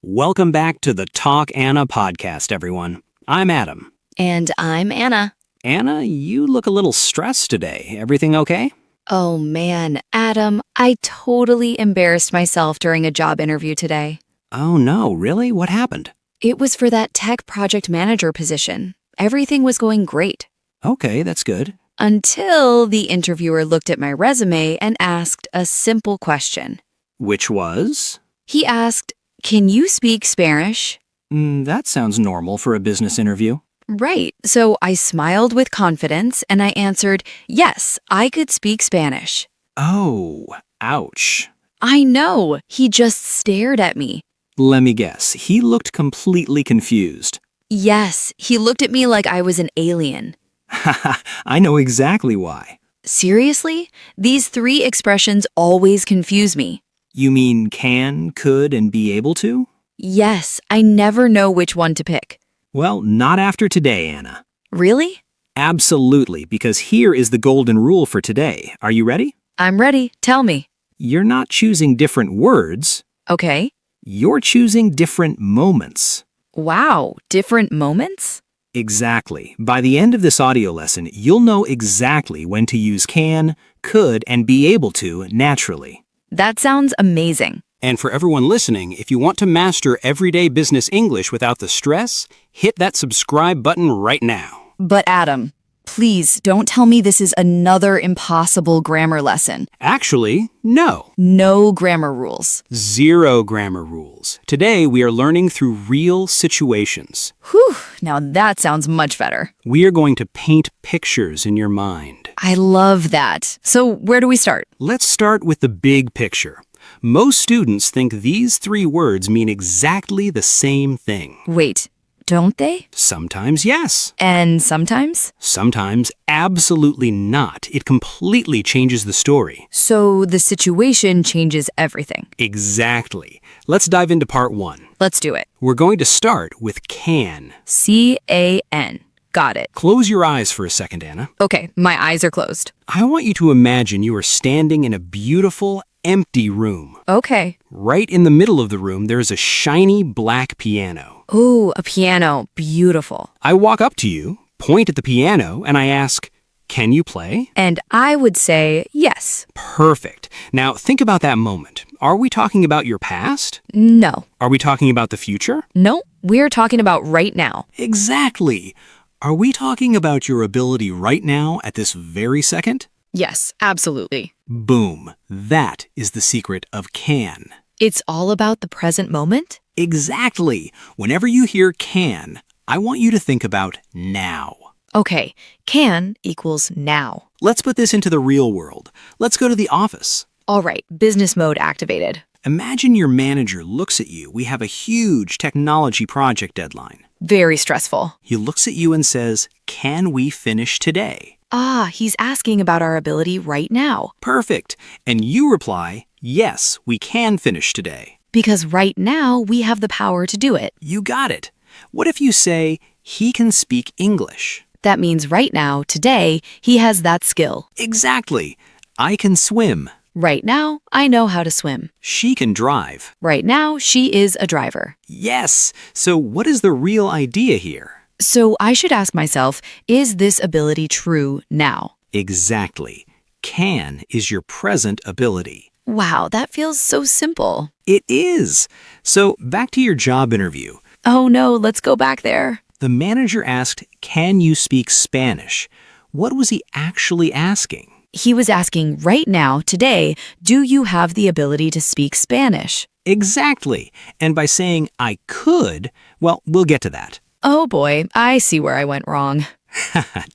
Welcome back to the Talk Anna podcast, everyone. I'm Adam. And I'm Anna. Anna, you look a little stressed today. Everything okay? Oh man, Adam, I totally embarrassed myself during a job interview today. Oh no, really? What happened? It was for that tech project manager position. Everything was going great. Okay, that's good. Until the interviewer looked at my resume and asked a simple question. Which was? He asked, "Can you speak Spanish?" That sounds normal for a business interview. Right, so I smiled with confidence and I answered, yes, I could speak Spanish. Oh, ouch. I know, he just stared at me. Let me guess, he looked completely confused. Yes, he looked at me like I was an alien. Haha, I know exactly why. Seriously? These three expressions always confuse me. You mean can, could, and be able to? Yes, I never know which one to pick. Well, not after today, Anna. Really? Absolutely, because here is the golden rule for today. Are you ready? I'm ready. Tell me. You're not choosing different words. Okay. You're choosing different moments. Wow, different moments? Exactly. By the end of this audio lesson, you'll know exactly when to use can, could, and be able to naturally. That sounds amazing. And for everyone listening, if you want to master everyday business English without the stress, hit that subscribe button right now. But Adam, please don't tell me this is another impossible grammar lesson. Actually, no. No grammar rules. Zero grammar rules. Today, we are learning through real situations. Whew, now that sounds much better. We are going to paint pictures in your mind. I love that. So where do we start? Let's start with the big picture. Most students think these three words mean exactly the same thing. Wait, don't they? Sometimes yes. And sometimes? Sometimes absolutely not. It completely changes the story. So the situation changes everything. Exactly. Let's dive into part one. Let's do it. We're going to start with can. C-A-N. Got it. Close your eyes for a second, Anna. Okay, my eyes are closed. I want you to imagine you are standing in a beautiful, empty room. Okay. Right in the middle of the room, there is a shiny black piano. Ooh, a piano. Beautiful. I walk up to you, point at the piano, and I ask, "Can you play?" And I would say yes. Perfect. Now, think about that moment. Are we talking about your past? No. Are we talking about the future? No, we're talking about right now. Exactly. Are we talking about your ability right now at this very second? Yes, absolutely. Boom. That is the secret of can. It's all about the present moment? Exactly. Whenever you hear can, I want you to think about now. Okay, can equals now. Let's put this into the real world. Let's go to the office. All right, business mode activated. Imagine your manager looks at you. We have a huge technology project deadline. Very stressful. He looks at you and says, "Can we finish today?" Ah, he's asking about our ability right now. Perfect. And you reply, "Yes, we can finish today." Because right now, we have the power to do it. You got it. What if you say, "He can speak English"? That means right now, today, he has that skill. Exactly. I can swim. Right now, I know how to swim. She can drive. Right now, she is a driver. Yes. So what is the real idea here? So I should ask myself, is this ability true now? Exactly. Can is your present ability. Wow, that feels so simple. It is. So back to your job interview. Oh no, let's go back there. The manager asked, "Can you speak Spanish?" What was he actually asking? He was asking right now, today, do you have the ability to speak Spanish? Exactly. And by saying I could, well, we'll get to that. Oh boy, I see where I went wrong.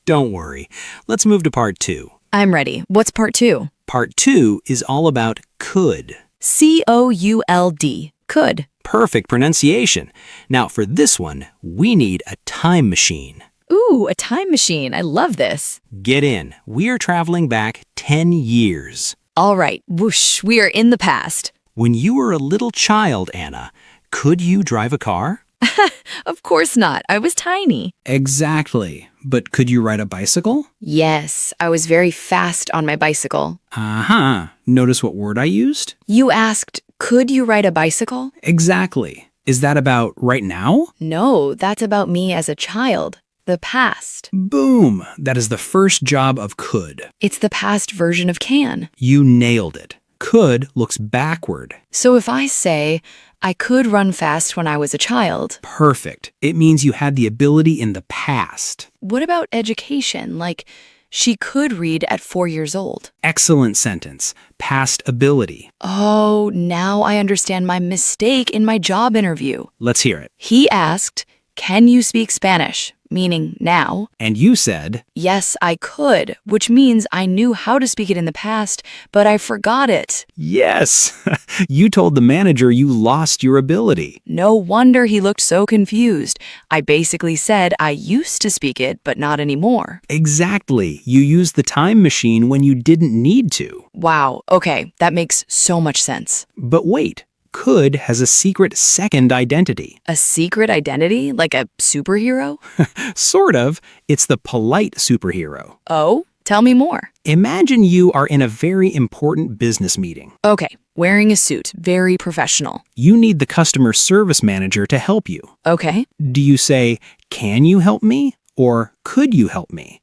Don't worry. Let's move to part two. I'm ready. What's part two? Part two is all about could. C-O-U-L-D. Could. Perfect pronunciation. Now, for this one, we need a time machine. Ooh, a time machine. I love this. Get in. We are traveling back 10 years. All right, whoosh, we are in the past. When you were a little child, Anna, could you drive a car? Of course not. I was tiny. Exactly. But could you ride a bicycle? Yes, I was very fast on my bicycle. Uh-huh. Notice what word I used? You asked, could you ride a bicycle? Exactly. Is that about right now? No, that's about me as a child. The past. Boom! That is the first job of could. It's the past version of can. You nailed it. Could looks backward. So if I say, I could run fast when I was a child, Perfect. It means you had the ability in the past. what about education? Like, she could read at 4 years old. Excellent sentence. Past ability. Oh, now I understand my mistake in my job interview. Let's hear it. He asked, can you speak Spanish? Meaning now. And you said, Yes, I could, which means I knew how to speak it in the past, but I forgot it. yes! You told the manager you lost your ability. No wonder he looked so confused. I basically said I used to speak it, but not anymore. Exactly. You used the time machine when you didn't need to. Wow, okay, that makes so much sense. But wait, could has a secret second identity. A secret identity? Like a superhero? Sort of. It's the polite superhero. Oh, tell me more. Imagine you are in a very important business meeting. Okay, wearing a suit, very professional. You need the customer service manager to help you. Okay. Do you say, can you help me? Or could you help me?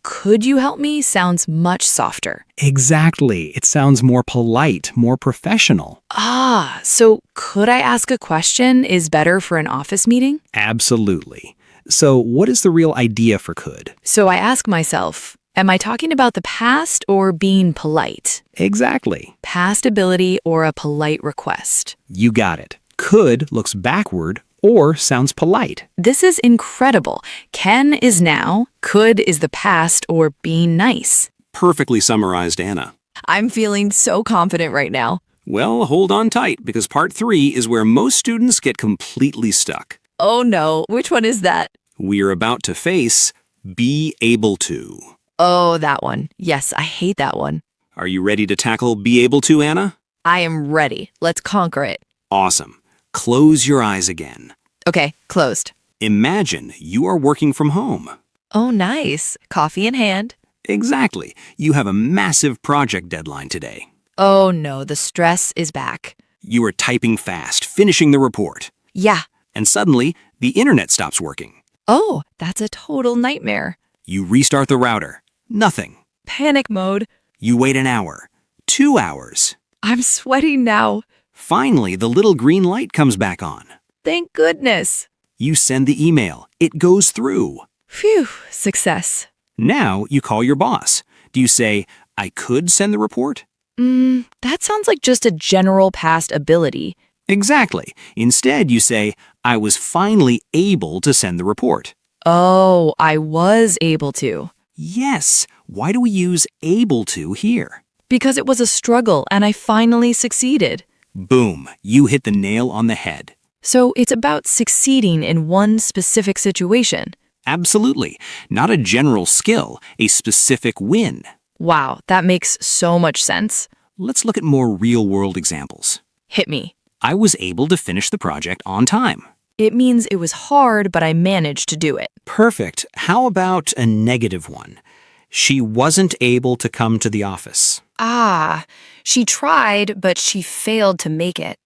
Could you help me sounds much softer. Exactly. It sounds more polite, more professional. Ah, so could I ask a question is better for an office meeting? Absolutely. So what is the real idea for could? So I ask myself, am I talking about the past or being polite? Exactly. Past ability or a polite request? You got it. Could looks backward or sounds polite. This is incredible. Can is now, could is the past or being nice. Perfectly summarized, Anna. I'm feeling so confident right now. Well, hold on tight, because part 3 is where most students get completely stuck. Oh no, which one is that? We are about to face be able to. Oh, that one. Yes, I hate that one. Are you ready to tackle be able to, Anna? I am ready. Let's conquer it. Awesome. Close your eyes again. Okay, closed. Imagine you are working from home. Oh, nice. Coffee in hand. Exactly. You have a massive project deadline today. Oh no, the stress is back. You are typing fast, finishing the report. Yeah. And suddenly, the internet stops working. Oh, that's a total nightmare. You restart the router. Nothing. Panic mode. You wait an hour. 2 hours. I'm sweating now. Finally, the little green light comes back on. Thank goodness. You send the email. It goes through. Phew, success. Now you call your boss. Do you say, I could send the report? That sounds like just a general past ability. Exactly. Instead, you say, I was finally able to send the report. Oh, I was able to. Yes. Why do we use able to here? Because it was a struggle and I finally succeeded. Boom. You hit the nail on the head. So it's about succeeding in one specific situation. Absolutely. Not a general skill, a specific win. Wow, that makes so much sense. Let's look at more real-world examples. Hit me. I was able to finish the project on time. It means it was hard, but I managed to do it. Perfect. How about a negative one? She wasn't able to come to the office. Ah, she tried, but she failed to make it.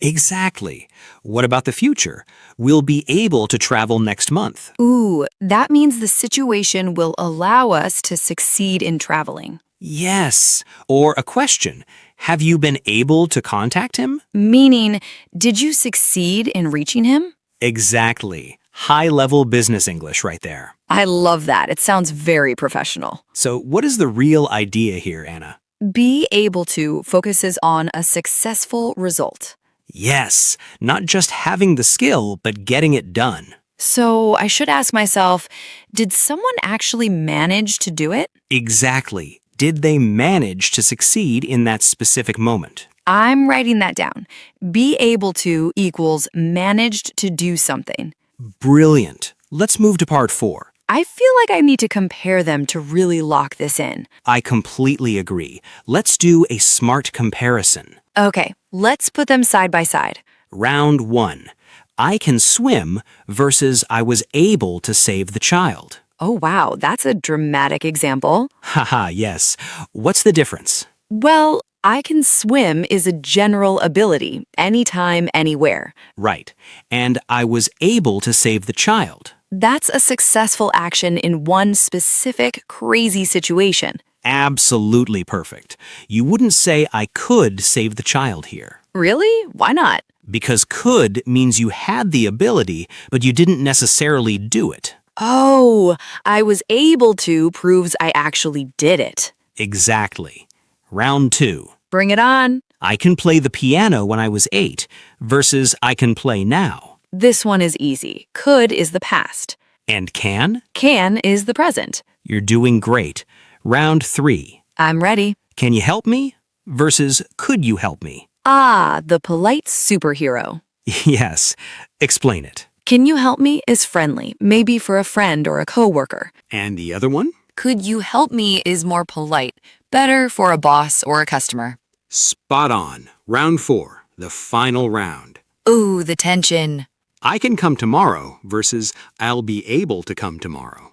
Exactly. What about the future? We'll be able to travel next month. Ooh, that means the situation will allow us to succeed in traveling. Yes. Or a question. Have you been able to contact him? Meaning, did you succeed in reaching him? Exactly. High-level business English right there. I love that. It sounds very professional. So what is the real idea here, Anna? Be able to focuses on a successful result. Yes. Not just having the skill, but getting it done. So I should ask myself, did someone actually manage to do it? Exactly. Did they manage to succeed in that specific moment? I'm writing that down. Be able to equals managed to do something. Brilliant. Let's move to part 4. I feel like I need to compare them to really lock this in. I completely agree. Let's do a smart comparison. Okay, let's put them side by side. Round 1. I can swim versus I was able to save the child. Oh wow, that's a dramatic example. Haha, yes. What's the difference? Well, I can swim is a general ability, anytime, anywhere. Right. And I was able to save the child. That's a successful action in one specific crazy situation. Absolutely perfect. You wouldn't say I could save the child here. Really? Why not? Because could means you had the ability, but you didn't necessarily do it. Oh, I was able to proves I actually did it. Exactly. Round 2. Bring it on. I can play the piano when I was 8 versus I can play now. This one is easy. Could is the past. And can? Can is the present. You're doing great. Round 3. I'm ready. Can you help me? Versus could you help me? Ah, the polite superhero. Yes. Explain it. Can you help me is friendly, maybe for a friend or a coworker. And the other one? Could you help me is more polite, better for a boss or a customer. Spot on. Round 4, the final round. Ooh, the tension. I can come tomorrow versus I'll be able to come tomorrow.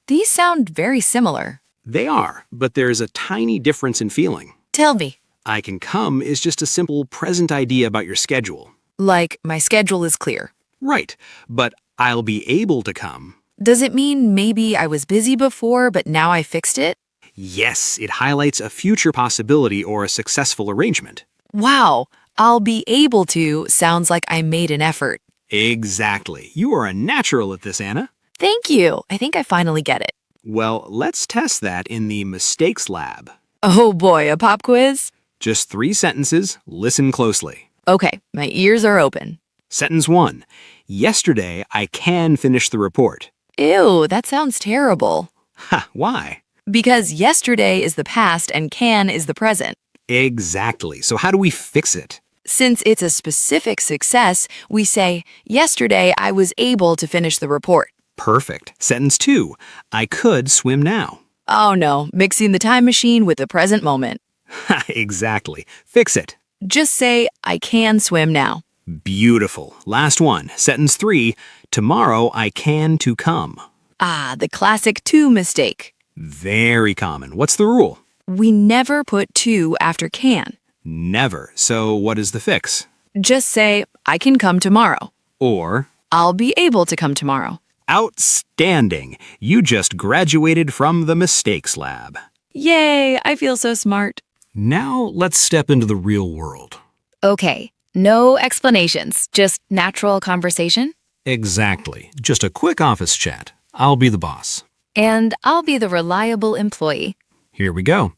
These sound very similar. They are, but there's a tiny difference in feeling. Tell me. I can come is just a simple present idea about your schedule. Like, my schedule is clear. Right, but I'll be able to come. Does it mean maybe I was busy before, but now I fixed it? Yes, it highlights a future possibility or a successful arrangement. Wow, I'll be able to sounds like I made an effort. Exactly. You are a natural at this, Anna. Thank you. I think I finally get it. Well, let's test that in the mistakes lab. Oh boy, a pop quiz? Just 3 sentences. Listen closely. Okay, my ears are open. Sentence 1. Yesterday, I can finish the report. Ew, that sounds terrible. Ha, why? Because yesterday is the past and can is the present. Exactly. So how do we fix it? Since it's a specific success, we say, yesterday I was able to finish the report. Perfect. Sentence 2. I could swim now. Oh no, mixing the time machine with the present moment. Ha, exactly. Fix it. Just say, I can swim now. Beautiful. Last one. Sentence 3. Tomorrow I can to come. Ah, the classic to mistake. Very common. What's the rule? We never put to after can. Never. So what is the fix? Just say, I can come tomorrow. Or, I'll be able to come tomorrow. outstanding. You just graduated from the mistakes lab. Yay, I feel so smart. Now let's step into the real world. Okay, no explanations, just natural conversation. Exactly. Just a quick office chat. I'll be the boss. And I'll be the reliable employee. Here we go.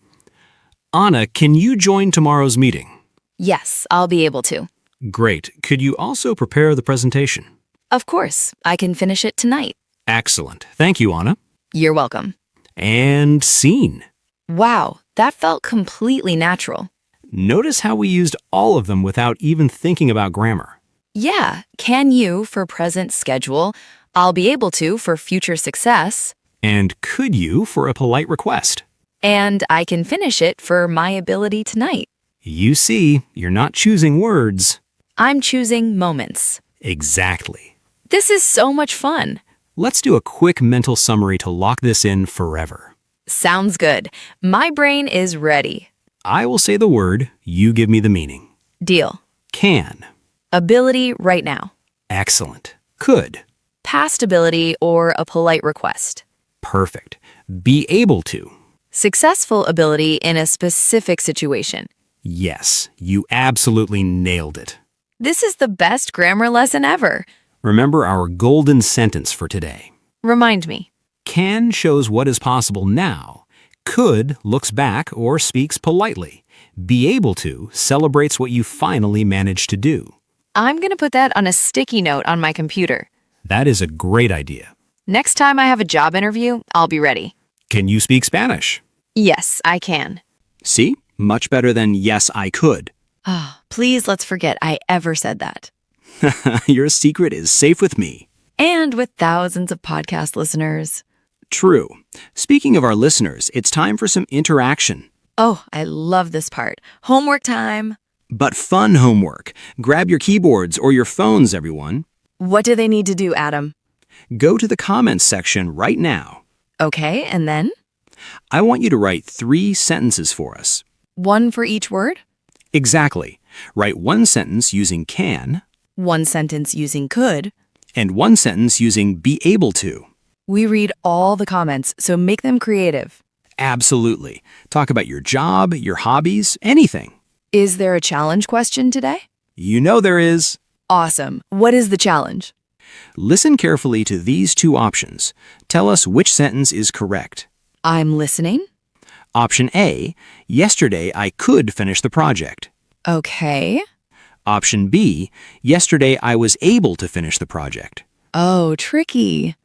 Anna, can you join tomorrow's meeting? Yes, I'll be able to. Great. Could you also prepare the presentation? Of course, I can finish it tonight. Excellent. Thank you, Anna. You're welcome. And scene. Wow, that felt completely natural. Notice how we used all of them without even thinking about grammar. Yeah, can you for present schedule, I'll be able to for future success, And could you for a polite request. and I can finish it for my ability tonight. You see, you're not choosing words. I'm choosing moments. Exactly. This is so much fun. Let's do a quick mental summary to lock this in forever. Sounds good. My brain is ready. I will say the word, you give me the meaning. Deal. Can. Ability right now. Excellent. Could. Past ability or a polite request. Perfect. Be able to. Successful ability in a specific situation. Yes, you absolutely nailed it. This is the best grammar lesson ever. Remember our golden sentence for today. Remind me. Can shows what is possible now. Could looks back or speaks politely. Be able to celebrates what you finally managed to do. I'm going to put that on a sticky note on my computer. That is a great idea. Next time I have a job interview, I'll be ready. Can you speak Spanish? Yes, I can. See? Much better than yes, I could. Ah, please let's forget I ever said that. Your secret is safe with me. And with thousands of podcast listeners. True. Speaking of our listeners, it's time for some interaction. Oh, I love this part. Homework time. But fun homework. Grab your keyboards or your phones, everyone. What do they need to do, Adam? Go to the comments section right now. Okay, and then? I want you to write 3 sentences for us. One for each word? Exactly. Write one sentence using can One sentence using could. and one sentence using be able to. We read all the comments, so make them creative. Absolutely. Talk about your job, your hobbies, anything. Is there a challenge question today? You know there is. Awesome. What is the challenge? Listen carefully to these two options. Tell us which sentence is correct. I'm listening. Option A, yesterday I could finish the project. Okay. Option B, yesterday I was able to finish the project. Oh, tricky.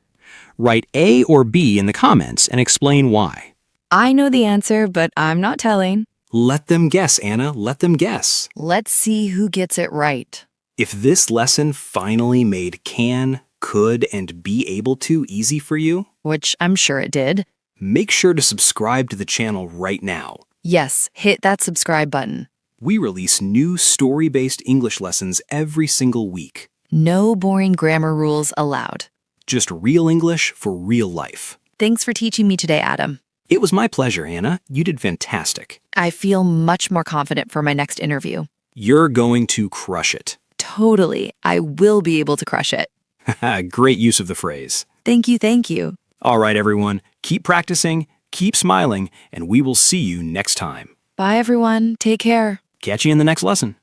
Write A or B in the comments and explain why. I know the answer, but I'm not telling. Let them guess, Anna. Let them guess. Let's see who gets it right. If this lesson finally made can, could, and be able to easy for you, Which I'm sure it did. make sure to subscribe to the channel right now. Yes, hit that subscribe button. We release new story-based English lessons every single week. No boring grammar rules allowed. Just real English for real life. Thanks for teaching me today, Adam. It was my pleasure, Anna. You did fantastic. I feel much more confident for my next interview. You're going to crush it. Totally. I will be able to crush it. Great use of the phrase. Thank you, thank you. All right, everyone. Keep practicing, keep smiling, and we will see you next time. Bye, everyone. Take care. Catch you in the next lesson.